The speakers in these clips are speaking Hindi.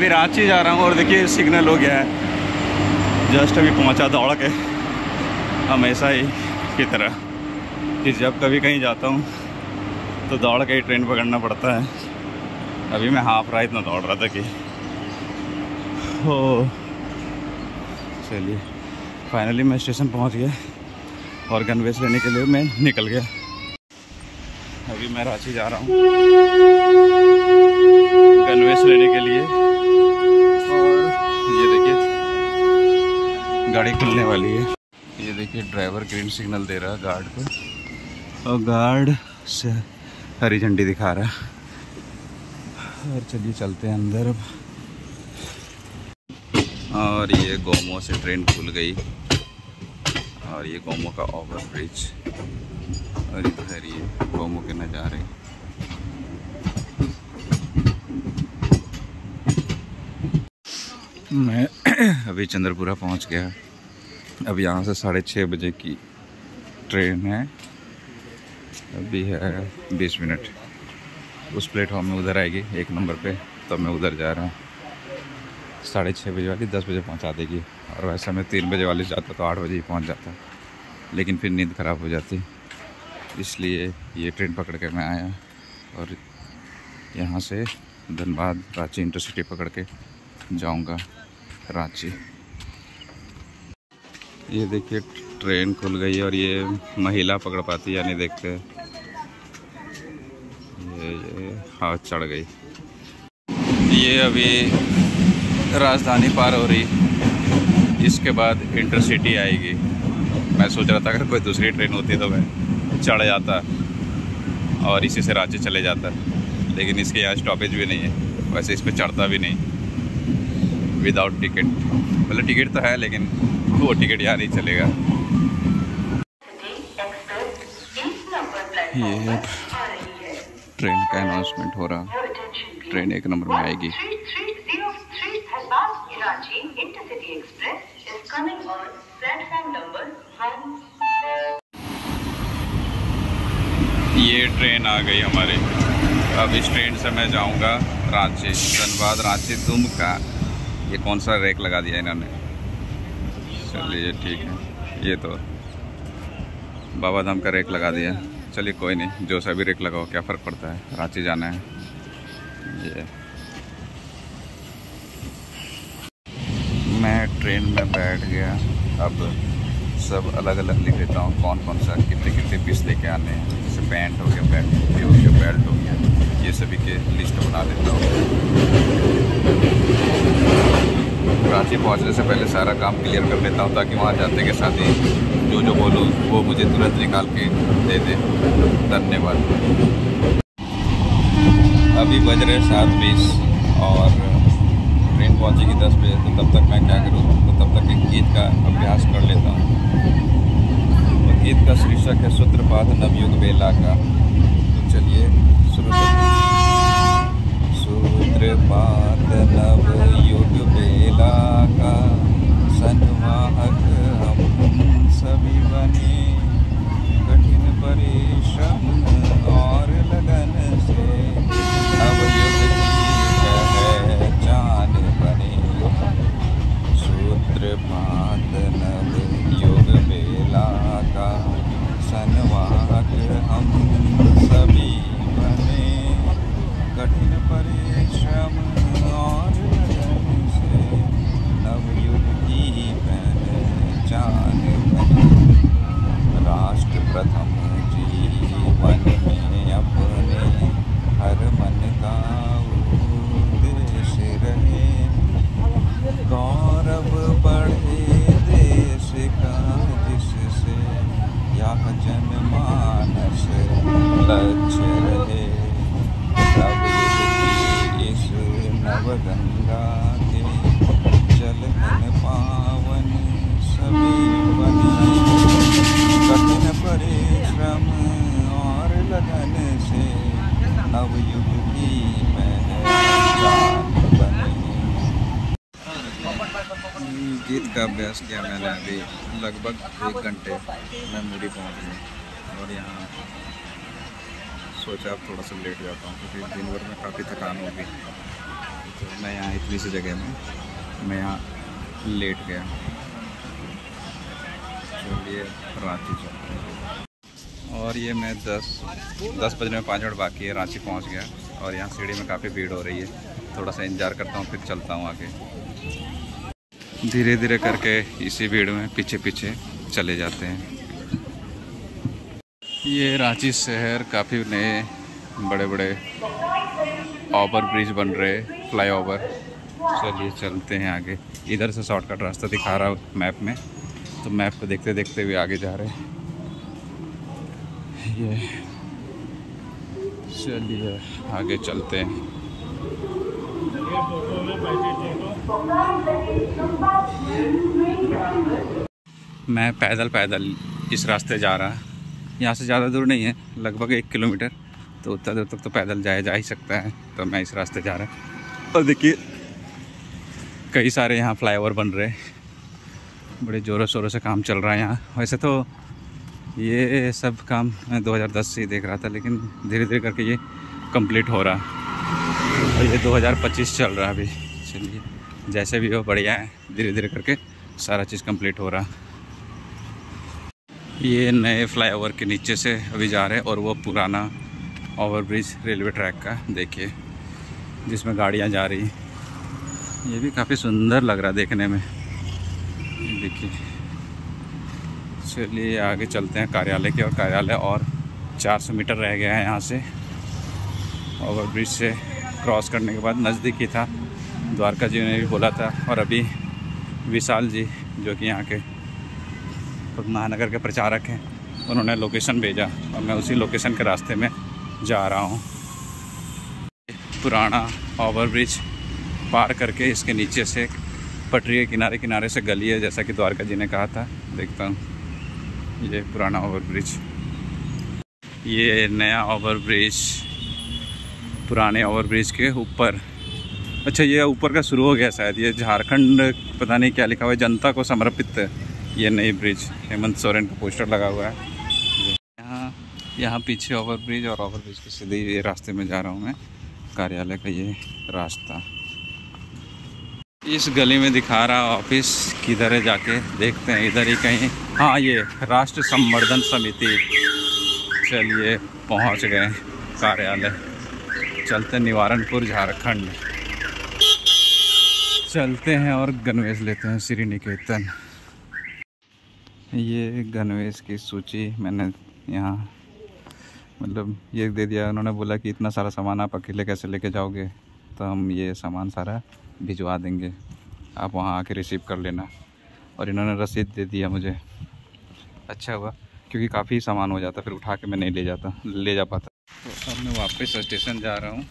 अभी रांची जा रहा हूँ और देखिए सिग्नल हो गया है। जस्ट अभी पहुँचा दौड़ के, हमेशा ही की तरह कि जब कभी कहीं जाता हूँ तो दौड़ के ही ट्रेन पकड़ना पड़ता है। अभी मैं हाफ राइड में दौड़ रहा था कि हो। चलिए फाइनली मैं स्टेशन पहुँच गया और गणवेश लेने के लिए मैं निकल गया। अभी मैं रांची जा रहा हूँ गणवेश लेने के लिए। और ये देखिए गाड़ी खुलने वाली है। ये देखिए ड्राइवर ग्रीन सिग्नल दे रहा है गार्ड को, और गार्ड से हरी झंडी दिखा रहा है। और चलिए चलते हैं अंदर अब। और ये गोमो से ट्रेन खुल गई और ये गोमो का ओवर ब्रिज, और इधर ये गोमो के नज़ारे। मैं अभी चंद्रपुरा पहुंच गया। अब यहाँ से 6:30 बजे की ट्रेन है। अभी है 20 मिनट। उस प्लेटफॉर्म में उधर आएगी 1 नंबर पे, तो मैं उधर जा रहा हूँ। 6:30 बजे वाली 10 बजे पहुँचा देगी। और वैसे मैं 3 बजे वाली जाता तो 8 बजे ही पहुँच जाता, लेकिन फिर नींद ख़राब हो जाती, इसलिए ये ट्रेन पकड़ के मैं आया। और यहाँ से धनबाद रांची इंटरसिटी पकड़ के जाऊँगा रांची। ये देखिए ट्रेन खुल गई और ये महिला पकड़ पाती या नहीं देखते। ये हाँ चढ़ गई। ये अभी राजधानी पार हो रही, इसके बाद इंटरसिटी आएगी। मैं सोच रहा था अगर कोई दूसरी ट्रेन होती तो मैं चढ़ जाता और इसी से रांची चले जाता, लेकिन इसके यहाँ स्टॉपेज भी नहीं है। वैसे इस पर चढ़ता भी नहीं विदाउट टिकट, मतलब टिकट तो है लेकिन वो टिकट यहाँ नहीं चलेगा। ये ट्रेन का अनाउंसमेंट हो रहा, ट्रेन 1 नंबर में आएगी। ये ट्रेन आ गई हमारी। अब इस ट्रेन से मैं जाऊंगा रांची, धनबाद रांची दुमका। ये कौन सा रेक लगा दिया इन्होंने। चलिए ठीक है, ये तो बाबा धाम का रेक लगा दिया। चलिए कोई नहीं, जो सा भी रेक लगाओ क्या फ़र्क पड़ता है, रांची जाना है। ये मैं ट्रेन में बैठ गया। अब सब अलग अलग लिख देता हूँ कौन कौन सा कितने कितने पीस लेके आने हैं। जैसे पैंट हो गया, पैंट हो गया, बेल्ट हो गया, ये सभी के लिस्ट बना देता हूँ। रांची पहुँचने से पहले सारा काम क्लियर कर लेता हूँ, ताकि वहाँ जाते के साथ ही जो बोलूँ वो मुझे तुरंत निकाल के दे दे। धन्यवाद। अभी बज रहे 7:20 और ट्रेन पहुँचेगी 10 बजे। तो तब तक मैं क्या करूँ, तो तब तक एक गीत का अभ्यास कर लेता हूँ। तो गीत का शीर्षक है सूत्रपात नवयुग बेला का। तो चलिए शुरू करते हैं। सूत्रपात नवयुग बेला का संवाहक हम सभी बने, कठिन परिश्रम और लगन से नवयुग की पहचान बने। सूत्रपात नवयुग बेला का संवाहक हम सभी बने, कठिन परिश्रम और लगन से नवयुग की पहचान बने। राष्ट्र प्रथम जीवन में अपने हर मन का उद्देश्य रहे, गौरव बढ़े देश का जिससे यह जनमानस लक्ष्य रहे। नवयुग की इस नवगंगा के चलन पावन सभी बने, कठिन परिश्रम और लगन से नवयुग की पहचान बने। गीत का अभ्यास किया मैंने अभी लगभग 1 घंटे मैं मुड़ी पहुँच गई। और यहाँ सोचा अब थोड़ा सा लेट जाता हूँ, क्योंकि दिन भर में काफ़ी थकान होगी। तो मैं यहाँ इतनी सी जगह में मैं यहाँ लेट गया। चलिए रांची चलते हैं। और ये मैं 10 बजने में 5 मिनट बाकी है, रांची पहुँच गया। और यहाँ सीढ़ी में काफ़ी भीड़ हो रही है, थोड़ा सा इंतज़ार करता हूँ फिर चलता हूँ आगे। धीरे धीरे करके इसी भीड़ में पीछे पीछे चले जाते हैं। ये रांची शहर काफ़ी नए बड़े बड़े ओवर ब्रिज बन रहे, फ्लाई ओवर। चलिए चलते हैं आगे। इधर से शॉर्टकट रास्ता दिखा रहा मैप में, तो मैप को देखते देखते हुए आगे जा रहे हैं। ये चलिए आगे चलते हैं। मैं पैदल इस रास्ते जा रहा, यहाँ से ज़्यादा दूर नहीं है, लगभग 1 किलोमीटर, तो उतना दूर तक तो पैदल जा ही सकता है। तो मैं इस रास्ते जा रहा। और देखिए कई सारे यहाँ फ्लाईओवर बन रहे, बड़े ज़ोरों शोरों से काम चल रहा है यहाँ। वैसे तो ये सब काम मैं 2010 से ही देख रहा था, लेकिन धीरे धीरे करके ये कंप्लीट हो रहा और ये 2025 चल रहा अभी। चलिए जैसे भी हो बढ़िया है, धीरे धीरे करके सारा चीज़ कंप्लीट हो रहा। ये नए फ्लाईओवर के नीचे से अभी जा रहे हैं, और वो पुराना ओवरब्रिज रेलवे ट्रैक का देखिए, जिसमें गाड़ियाँ जा रही। ये भी काफ़ी सुंदर लग रहा देखने में, देखिए। चलिए आगे चलते हैं कार्यालय के, और कार्यालय और 400 मीटर रह गया है यहाँ से। ओवरब्रिज से क्रॉस करने के बाद नज़दीक ही था। द्वारका जी ने भी बोला था, और अभी विशाल जी जो कि यहाँ के महानगर के प्रचारक हैं, उन्होंने लोकेशन भेजा और मैं उसी लोकेशन के रास्ते में जा रहा हूँ। पुराना ओवरब्रिज पार करके इसके नीचे से पटरी के किनारे किनारे से गली है, जैसा कि द्वारका जी ने कहा था। देखता हूँ ये पुराना ओवरब्रिज, ये नया ओवरब्रिज पुराने ओवरब्रिज के ऊपर। अच्छा ये ऊपर का शुरू हो गया शायद, ये झारखंड पता नहीं क्या लिखा हुआ है, जनता को समर्पित ये नई ब्रिज। हेमंत सोरेन का पोस्टर लगा हुआ है यहाँ पीछे ओवरब्रिज, और ओवरब्रिज के सीधे ये रास्ते में जा रहा हूँ मैं, कार्यालय का ये रास्ता। इस गली में दिखा रहा ऑफिस किधर है, जाके देखते हैं। इधर ही कहीं, हाँ ये राष्ट्र संवर्धन समिति। चलिए पहुँच गए कार्यालय, चलते निवारणपुर झारखंड चलते हैं और गणवेश लेते हैं श्री निकेतन। ये गणवेश की सूची मैंने यहाँ मतलब ये दे दिया। उन्होंने बोला कि इतना सारा सामान आप अकेले कैसे लेके जाओगे, तो हम ये सामान सारा भिजवा देंगे, आप वहाँ आके रिसीव कर लेना। और इन्होंने रसीद दे दिया मुझे। अच्छा हुआ, क्योंकि काफ़ी सामान हो जाता, फिर उठा के मैं नहीं ले जा पाता। तो अब मैं वापस स्टेशन जा रहा हूँ।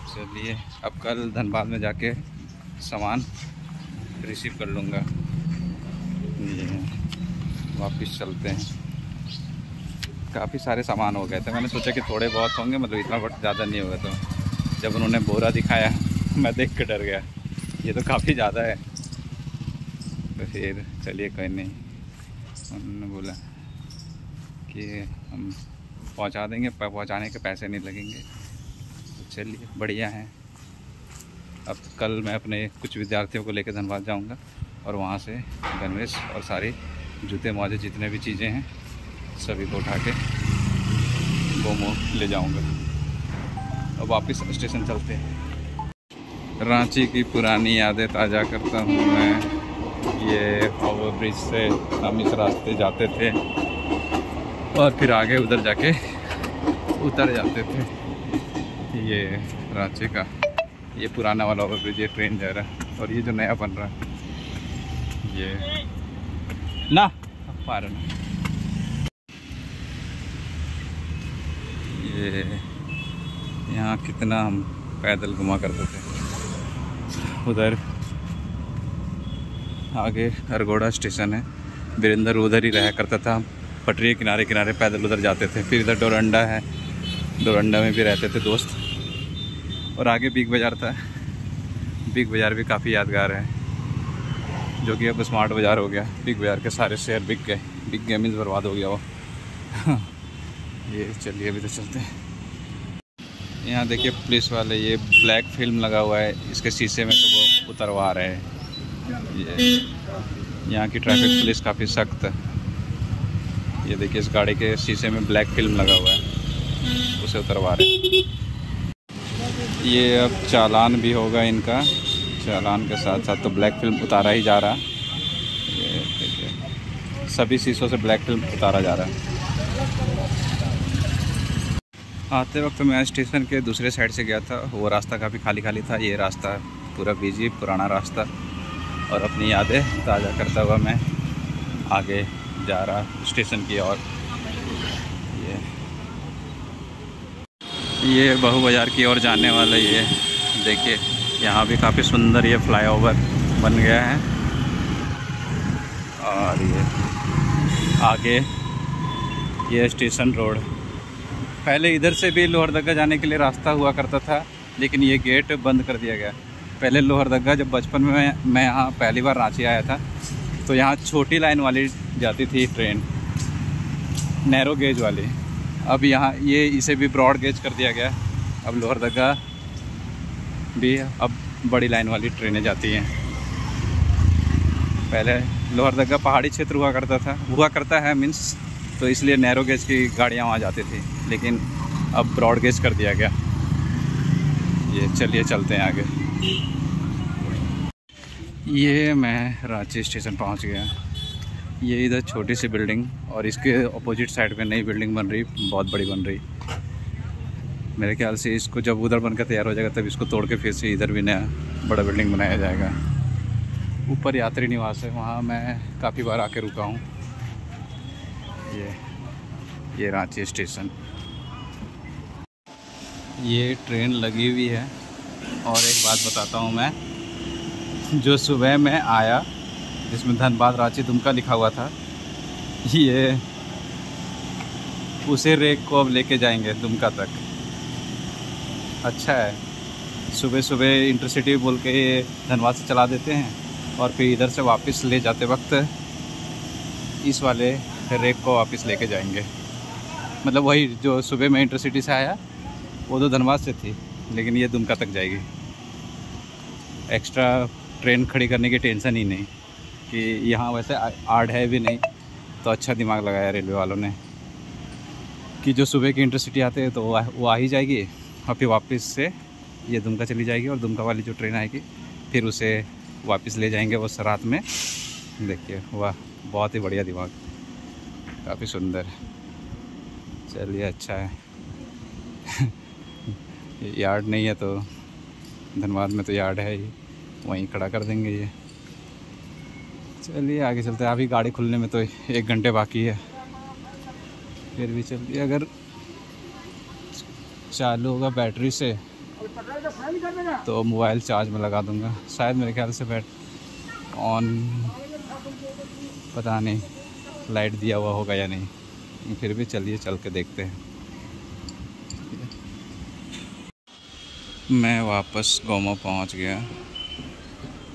चलिए अब कल धनबाद में जाके सामान रिसीव कर लूँगा। ये वापस चलते हैं। काफ़ी सारे सामान हो गए थे, मैंने सोचा कि थोड़े बहुत होंगे, मतलब इतना बट ज़्यादा नहीं होगा। तो जब उन्होंने बोरा दिखाया मैं देख के डर गया, ये तो काफ़ी ज़्यादा है। तो फिर चलिए कोई नहीं, उन्होंने बोला कि हम पहुंचा देंगे, पहुंचाने के पैसे नहीं लगेंगे। तो चलिए बढ़िया है। अब कल मैं अपने कुछ विद्यार्थियों को लेकर धनबाद जाऊंगा, और वहाँ से गणवेश और सारे जूते मोजे जितने भी चीज़ें हैं सभी को उठा के गोमो ले जाऊंगा। अब वापस स्टेशन चलते हैं। रांची की पुरानी यादें ताज़ा करता हूँ मैं। ये ओवरब्रिज से हम इस रास्ते जाते थे और फिर आगे उधर जाके उतर जाते थे। ये रांची का ये पुराना वाला ओवरब्रिज, ये ट्रेन जा रहा है, और ये जो नया बन रहा है ये ना पार ना। ये यहाँ कितना हम पैदल घुमा करते थे। उधर आगे अरगोड़ा स्टेशन है, वीरेंद्र उधर ही रहा करता था। पटरी के किनारे किनारे पैदल उधर जाते थे। फिर इधर डोरंडा है, डोरंडा में भी रहते थे दोस्त। और आगे बिग बाज़ार था, बिग बाज़ार भी काफ़ी यादगार है, जो कि अब स्मार्ट बाज़ार हो गया। बिग बाज़ार के सारे शेयर बिक गए मीन्स बर्बाद हो गया वो। ये चलिए अभी तो चलते हैं। यहाँ देखिए पुलिस वाले, ये ब्लैक फिल्म लगा हुआ है इसके शीशे में, तो वो उतरवा रहे हैं। ये यहाँ की ट्रैफिक पुलिस काफ़ी सख्त है। ये देखिए इस गाड़ी के शीशे में ब्लैक फिल्म लगा हुआ है, उसे उतरवा रहे हैं। ये अब चालान भी होगा इनका, चालान के साथ साथ तो ब्लैक फिल्म उतारा ही जा रहा। ये देखिए सभी शीशों से ब्लैक फिल्म उतारा जा रहा है। आते वक्त मैं स्टेशन के दूसरे साइड से गया था, वो रास्ता काफ़ी खाली खाली था। ये रास्ता पूरा बिजी, पुराना रास्ता। और अपनी यादें ताज़ा करता हुआ मैं आगे जा रहा स्टेशन की ओर। ये बहू बाज़ार की ओर जाने वाला, ये देखिए यहाँ भी काफ़ी सुंदर ये फ्लाईओवर बन गया है। और ये आगे ये स्टेशन रोड। पहले इधर से भी लोहरदगा जाने के लिए रास्ता हुआ करता था, लेकिन ये गेट बंद कर दिया गया। पहले लोहरदगा जब बचपन में मैं यहाँ पहली बार रांची आया था, तो यहाँ छोटी लाइन वाली जाती थी ट्रेन, नैरो गेज वाली। अब यहाँ ये इसे भी ब्रॉड गेज कर दिया गया। अब लोहरदगा भी अब बड़ी लाइन वाली ट्रेनें जाती हैं। पहले लोहरदगा पहाड़ी क्षेत्र हुआ करता है मीन्स, तो इसलिए नैरो गेज की गाड़ियाँ वहाँ जाती थी, लेकिन अब ब्रॉड गेज कर दिया गया। ये चलिए चलते हैं आगे। ये मैं रांची स्टेशन पहुँच गया। ये इधर छोटी सी बिल्डिंग और इसके अपोजिट साइड में नई बिल्डिंग बन रही, बहुत बड़ी बन रही। मेरे ख्याल से इसको जब उधर बनकर तैयार हो जाएगा, तब इसको तोड़ के फिर से इधर भी नया बड़ा बिल्डिंग बनाया जाएगा। ऊपर यात्री निवास है, वहाँ मैं काफ़ी बार आके रुका हूँ। ये रांची स्टेशन। ये ट्रेन लगी हुई है। और एक बात बताता हूँ मैं, जो सुबह में आया जिसमें धनबाद रांची दुमका लिखा हुआ था, ये उसे रेक को अब लेके जाएंगे दुमका तक। अच्छा है, सुबह सुबह इंटरसिटी बोल के ये धनबाद से चला देते हैं और फिर इधर से वापस ले जाते वक्त इस वाले रेक को वापस लेके जाएंगे। मतलब वही जो सुबह में इंटरसिटी से आया वो तो धनबाद से थी, लेकिन ये दुमका तक जाएगी। एक्स्ट्रा ट्रेन खड़ी करने की टेंशन ही नहीं, कि यहाँ वैसे आड़ है भी नहीं, तो अच्छा दिमाग लगाया रेलवे वालों ने कि जो सुबह की इंटरसिटी आते हैं तो वो आ ही जाएगी, और फिर वापस से ये दुमका चली जाएगी, और दुमका वाली जो ट्रेन आएगी फिर उसे वापस ले जाएंगे वो रात में। देखिए वाह, बहुत ही बढ़िया दिमाग, काफ़ी सुंदर। चलिए अच्छा है। यार्ड नहीं है तो धनबाद में तो यार्ड है ही, वहीं खड़ा कर देंगे ये। चलिए आगे चलते हैं। अभी गाड़ी खुलने में तो 1 घंटे बाकी है, फिर भी चलिए। अगर चालू होगा बैटरी से तो मोबाइल चार्ज में लगा दूंगा। शायद मेरे ख्याल से ऑन, पता नहीं लाइट दिया हुआ होगा या नहीं, फिर भी चलिए चल के देखते हैं। मैं वापस गोमो पहुंच गया।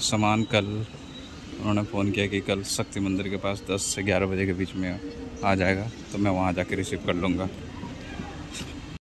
सामान कल उन्होंने फ़ोन किया कि कल शक्ति मंदिर के पास 10 से 11 बजे के बीच में आ जाएगा, तो मैं वहां जाके रिसीव कर लूँगा।